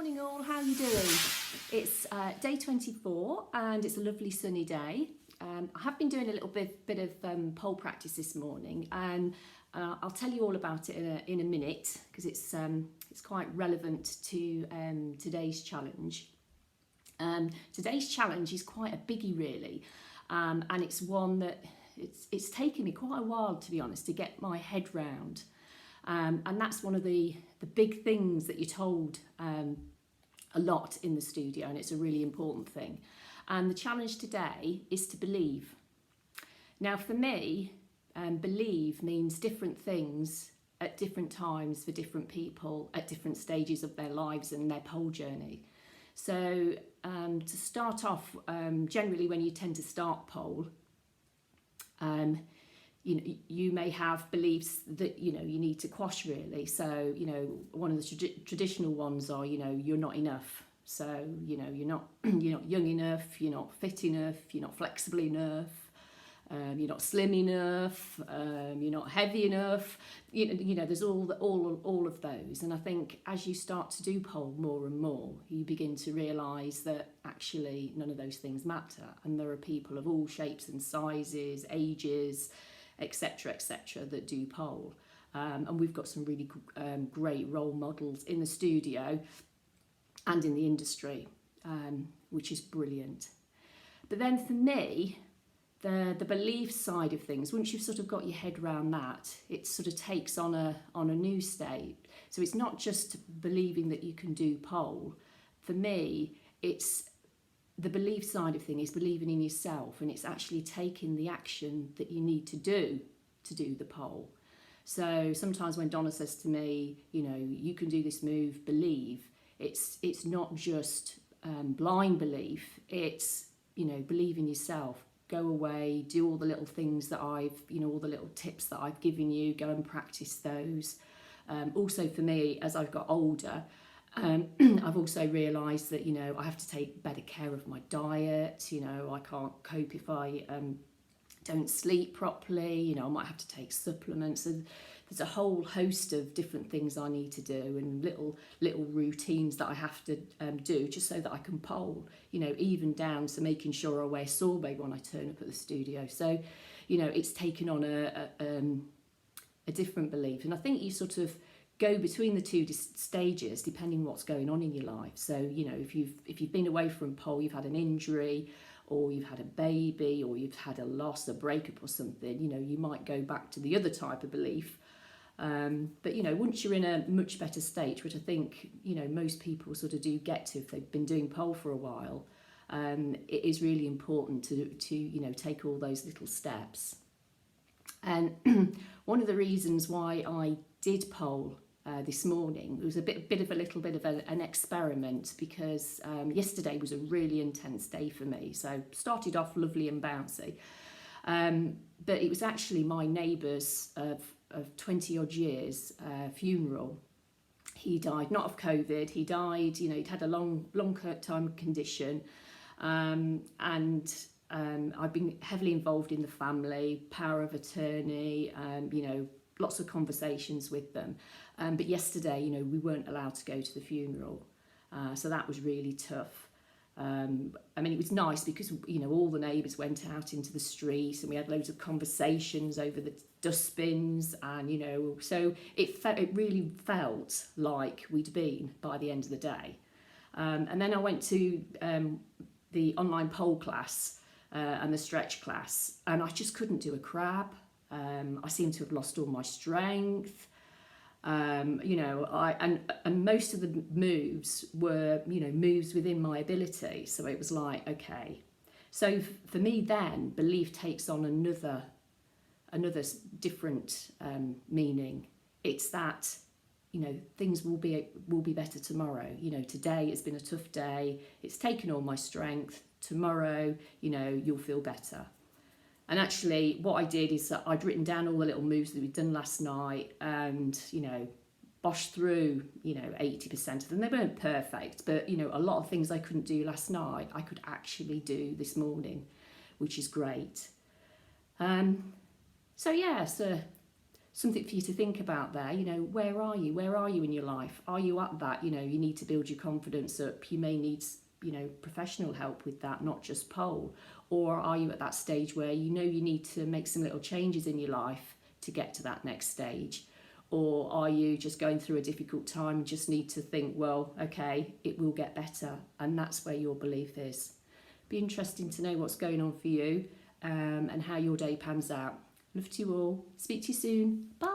Morning all, how are you doing? It's day 24 and it's a lovely sunny day. I have been doing a little bit of pole practice this morning, and I'll tell you all about it in a minute because it's quite relevant to today's challenge. Today's challenge is quite a biggie really, and it's one that it's taken me quite a while, to be honest, to get my head round. And that's one of the big things that you're told a lot in the studio, and it's a really important thing. And the challenge today is to believe. Now for me, believe means different things at different times for different people at different stages of their lives and their pole journey. So to start off, generally when you tend to start pole, you may have beliefs that you need to quash really. So one of the traditional ones are you're not enough. So you're not young enough, you're not fit enough, you're not flexible enough, you're not slim enough, you're not heavy enough. There's all of those. And I think as you start to do pole more and more, you begin to realise that actually none of those things matter, and there are people of all shapes and sizes, ages, etc., that do pole, and we've got some really great role models in the studio and in the industry, which is brilliant. But then for me, the belief side of things, once you've sort of got your head around that, it sort of takes on a new state. So it's not just believing that you can do pole. For me, it's the belief side of things is believing in yourself, and it's actually taking the action that you need to do the pole. So sometimes when Donna says to me, you can do this move, believe, it's not just blind belief, it's, believe in yourself, go away, do all the little things that all the little tips that I've given you, go and practice those. Also for me, as I've got older, I've also realised that I have to take better care of my diet. I can't cope if I don't sleep properly. I might have to take supplements. And there's a whole host of different things I need to do, and little routines that I have to do just so that I can pole. Even down to making sure I wear sorbet when I turn up at the studio. So it's taken on a different belief, and I think you sort of go between the two stages depending what's going on in your life. So if you've been away from pole, you've had an injury, or you've had a baby, or you've had a loss, a breakup or something, you might go back to the other type of belief. But once you're in a much better state, which I think most people sort of do get to if they've been doing pole for a while, it is really important to take all those little steps. And one of the reasons why I did pole this morning, it was a little bit of an experiment, because yesterday was a really intense day for me. So started off lovely and bouncy, but it was actually my neighbour's of 20 odd years funeral. He died not of COVID. He died, he'd had a long time condition, and I've been heavily involved in the family, power of attorney, lots of conversations with them. But yesterday, we weren't allowed to go to the funeral. So that was really tough. It was nice because, all the neighbours went out into the street and we had loads of conversations over the dustbins, and, so it really felt like we'd been by the end of the day. And then I went to the online pole class and the stretch class, and I just couldn't do a crab. I seemed to have lost all my strength. And most of the moves were, moves within my ability. So it was like, okay. So for me then, belief takes on another different meaning. It's that, things will be better tomorrow. Today has been a tough day. It's taken all my strength. Tomorrow, you'll feel better. And actually what I did is that I'd written down all the little moves that we'd done last night, and, boshed through, 80% of them. They weren't perfect, but, a lot of things I couldn't do last night, I could actually do this morning, which is great. So something for you to think about there. You know, where are you? Where are you in your life? Are you at that? You know, you need to build your confidence up. You may need, you know, professional help with that, not just pole. Or are you at that stage where you know you need to make some little changes in your life to get to that next stage? Or are you just going through a difficult time and just need to think, well, okay, it will get better, and that's where your belief is. Be interesting to know what's going on for you, and how your day pans out. Love to you all. Speak to you soon. Bye.